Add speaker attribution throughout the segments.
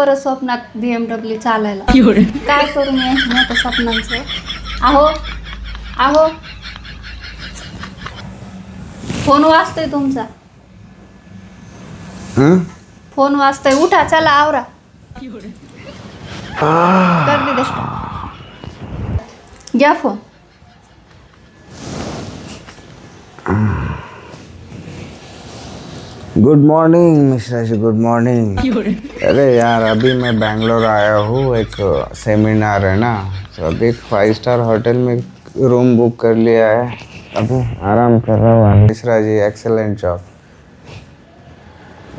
Speaker 1: परत स्वप्नात BMW चालायला. काय करू मी यांच्या मोठ्या स्वप्नांचं. अहो अहो फोन वाजतोय तुमचा. फोन वाजतोय, उठा चला आवरा. कर दे घ्या phone.
Speaker 2: Good morning Mishra ji, good morning. अरे यार अभी मैं बैंगलोर आया हूँ, एक सेमिनार है ना, तो अभी 5 स्टार होटल में रूम बुक कर लिया है. अभी आराम कर रहा हूँ. Mishra ji excellent job.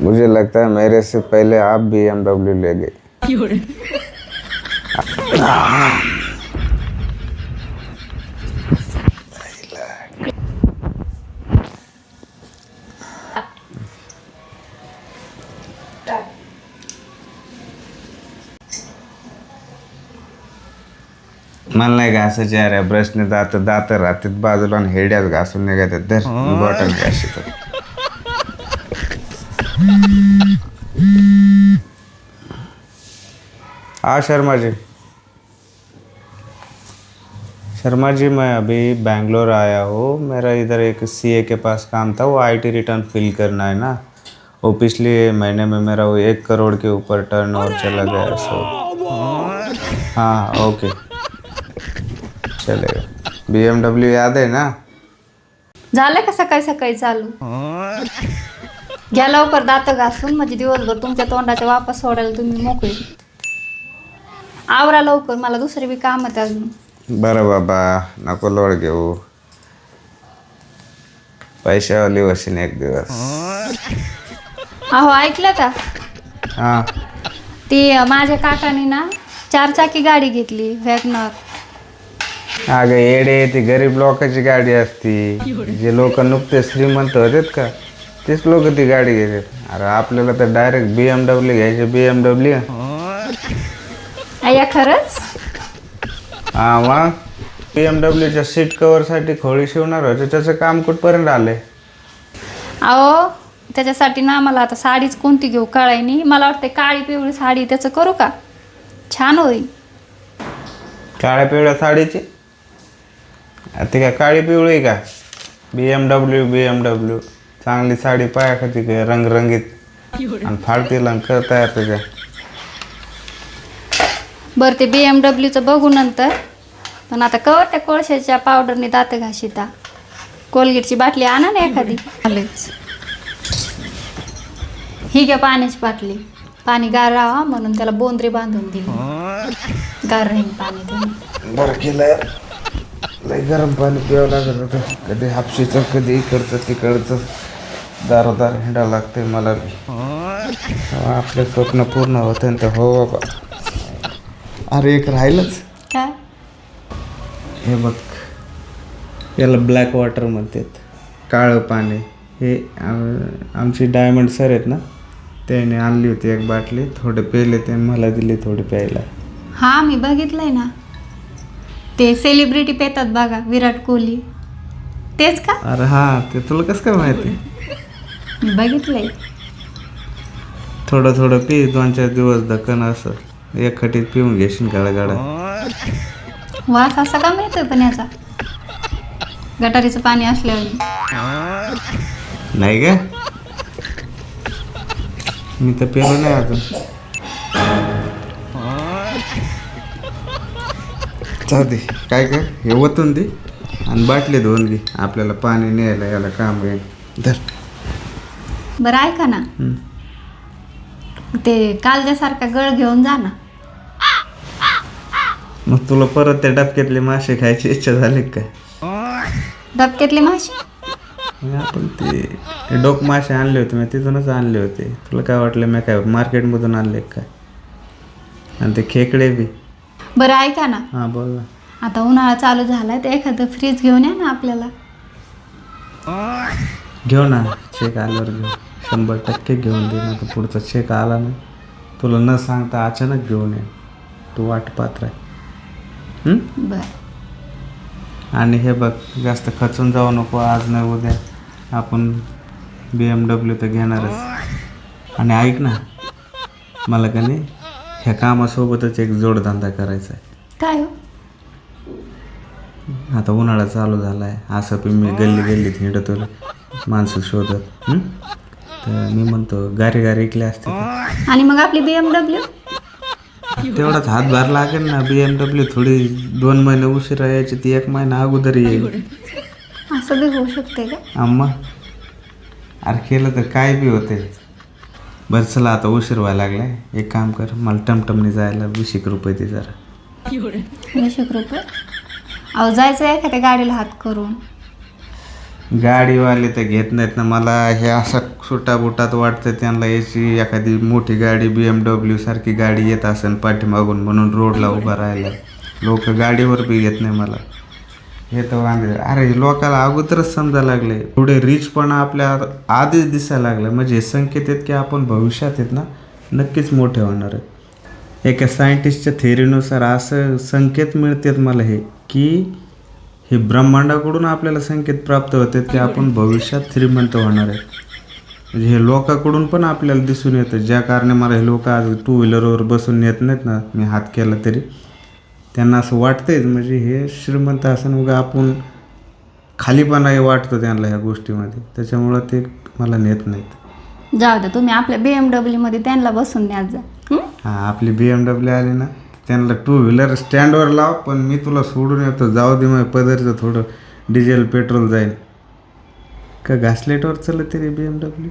Speaker 2: मुझे लगता है मेरे से पहले आप BMW ले गए. मला नाही घासायचे अरे, ब्रशने दात राहतात बाजूला आणि हेड्यात घासून निघतात. तर बॉटल घाशी तर हाँ शर्मा जी मैं अभी बैंगलोर आया हूँ. मेरा इधर एक CA के पास काम था, वो IT रिटर्न फिल करना है ना. वो पिछले महीने में मेरा वो 1 करोड़ के ऊपर टर्नओवर चला गया. सो हाँ ओके चलेगा. BMW याद आहे ना.
Speaker 1: झालं का सकाळी सकाळी चालू. घ्या लवकर दात घासून, म्हणजे दिवसभर तुमच्या तोंडाच्या वापस सोडायला तुम्ही मोकळे. आवरा लवकर, मला दुसरे बी काम आहेत अजून.
Speaker 2: बरं बाबा नको लोड घेऊ, पैशावाली वशीन एक दिवस.
Speaker 1: अहो ऐकलं का,
Speaker 2: हां
Speaker 1: ती माझ्या काकाने ना 4 चाकी गाडी घेतली, वॅगनर.
Speaker 2: अगं येडे, ती गरीब लोकांची गाडी असती. जे लोक नुकते श्रीमंत होतात का, तेच लोक ती गाडी घेतात. अरे आपल्याला तर डायरेक्ट BMW घ्यायचे. BMW
Speaker 1: अय्या खरंच.
Speaker 2: हां मग BMWच्या सीट कवरसाठी खोळी शिवणार होते, त्याचं काम कुठपर्यंत आलंय.
Speaker 1: अहो त्याच्यासाठी ना मला आता साडीच कोणती घेऊ कळाय नाही. मला वाटते काळी पिवळी साडी त्याचं करू का, छान होईल.
Speaker 2: काळ्या पिवळ्या साडीची ती काय काळी पिवळी का. BMW चांगली साडी पायाखाती रंगरंगीत आणि फाडतील आणि करता येतं त्याच्या.
Speaker 1: बरं ते BMWचं बघू नंतर, पण आता कवर त्या कोळशाच्या पावडरने दात घाशिता. कोलगेटची बाटली आणा ना एखादी. आलेच ही घ्या पाण्याची बाटली. पाणी गार राहा म्हणून त्याला बोंद्री बांधून दिली, गार राहील पाणी त्याने.
Speaker 2: बरं केलं, लय गरम पाणी प्यावं लागत होतं. कधी हापशीचं कधी इकडचं तिकडचं दारोदार हिंडा लागते मला बी. आपले स्वप्न पूर्ण होते ना, तर हो बाबा. अरे एक राहिलंच.
Speaker 1: काय
Speaker 2: हे बघ, याला ब्लॅक वॉटर म्हणतात, काळं पाणी. हे आमची डायमंड सर आहेत ना, त्याने आणली होती एक बाटली. थोडे पेले, ते मला दिले थोडे प्यायला.
Speaker 1: हा मी बघितलंय ना, ते सेलिब्रिटी पेतात बघा, विराट कोहली तेच का.
Speaker 2: अरे हां, ते तुला कसं काय माहिती.
Speaker 1: मी बघितलंय.
Speaker 2: थोडं थोडं पी, 2-4 दिवस धक्कन असं एक खटीत पिऊन घेशील गाडा.
Speaker 1: वास असा का मिळतोय पण याचा, गटारीचं पाणी असल्यावर.
Speaker 2: नाही का, मी तर पेलो नाही अजून. जाऊ दे, काय कर, हे ओतून दे आणि बाटली धुवून घे. आपल्याला पाणी न्यायला याला काम येईल. धर.
Speaker 1: बरं ऐका ना, ते कालच्यासारखा गळ घेऊन जा ना.
Speaker 2: मग तुला परत त्या डबक्यातले मासे खायची इच्छा झाली काय.
Speaker 1: डबक्यातले मासे.
Speaker 2: आपण ते डोक मासे आणले होते, मी तिथूनच आणले होते. तुला काय वाटलं मी काय मार्केटमधून आणले काय. आणि ते खेकडे बी.
Speaker 1: बरं ऐका ना,
Speaker 2: हां बोल ना.
Speaker 1: आता उन्हाळा चालू झालाय, तर एखादं फ्रीज घेऊन या ना आपल्याला.
Speaker 2: घेऊ ना, चेक आल्यावर घेऊ. 100% घेऊन दे ना. तर पुढचा चेक आला ना, तुला न सांगता अचानक घेऊन ये. तू वाट पाहत राह.
Speaker 1: बर.
Speaker 2: आणि हे बघ, जास्त खचून जाऊ नको. आज नाही उद्या आपण BMW तर घेणारच. आणि ऐक ना, मला का नाही ह्या कामासोबतच एक जोडधंदा करायचा आहे.
Speaker 1: काय हो?
Speaker 2: आता उन्हाळा चालू झाला आहे, असं पण मी गल्लीत हिंडतो माणसं शोधत. तर मी म्हणतो गारी ऐकले असते तर.
Speaker 1: आणि मग आपली BMW?
Speaker 2: तेवढाच हातभार लागेल ना. BMW थोडी 2 महिने उशिरा यायची, ती 1 महिना अगोदर येईल.
Speaker 1: असं बी होऊ शकते का?
Speaker 2: अम्मा अरे केलं तर काय बी होते. बरं चला आता उशीर व्हायला लागलाय, एक काम कर, मला टमटमने जायला 20 रुपये दे जरा.
Speaker 1: 20 रुपये? अहो जायचं एखाद्या गाडीला हात करून.
Speaker 2: गाडीवाले तर घेत नाहीत ना मला. हे असं सुटाबुटात वाटतं त्यांना याची एखादी मोठी गाडी BMW सारखी गाडी येत असेल पाठीमागून, म्हणून रोडला उभा राहायला. लोक गाडीवर बी घेत नाही मला. हे तर वांदे. अरे लोकाला अगोदरच समजायला लागले, थोडे रिचपणा आपल्या आधीच दिसायला लागलं. म्हणजे हे संकेत आहेत की आपण भविष्यात आहेत ना नक्कीच मोठे होणार आहेत. एका सायंटिस्टच्या थेअरीनुसार असं संकेत मिळतात मला हे, की हे ब्रह्मांडाकडून आपल्याला संकेत प्राप्त होतात की आपण भविष्यात श्रीमंत होणार आहेत. म्हणजे हे लोकांकडून पण आपल्याला दिसून येतं. ज्या कारणे मला हे लोक आज 2 व्हीलरवर बसून येत नाहीत ना, मी हात केला तरी त्यांना असं वाटतंच म्हणजे हे श्रीमंत असं उगा आपण खालीपणाही वाटतं त्यांना ह्या गोष्टीमध्ये, त्याच्यामुळं ते मला नेत नाहीत.
Speaker 1: जाऊ द्या, तुम्ही आपल्या BMW मध्ये त्यांना बसून न्यात जा.
Speaker 2: हां आपली BMW आली ना, त्यांना 2 व्हीलर स्टँडवर लाव, पण मी तुला सोडून येतो. जाऊ दे मग पदरचं थोडं डिझेल पेट्रोल जाईल का. घासलेटवर चाललं तरी BMW.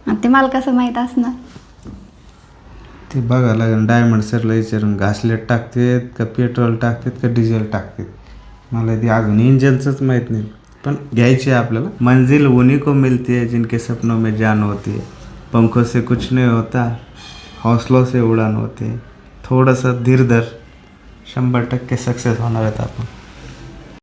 Speaker 1: आणि ते मला कसं माहीत असणार?
Speaker 2: ते बघा लागेल, डायमंड सरला विचारून घासलेट टाकतात का पेट्रोल टाकतात का डिझेल टाकतात. मला ते अजून इंजनचंच माहीत नाही. पण घ्यायची आहे आपल्याला. मंजिल उन्हीं को मिलती है जिनके सपनों में जान होती है. पंखों से कुछ नहीं होता, हौसलों से उड़ान होती है. थोडंसं धीर धर, 100% सक्सेस होणार आहेत आपण.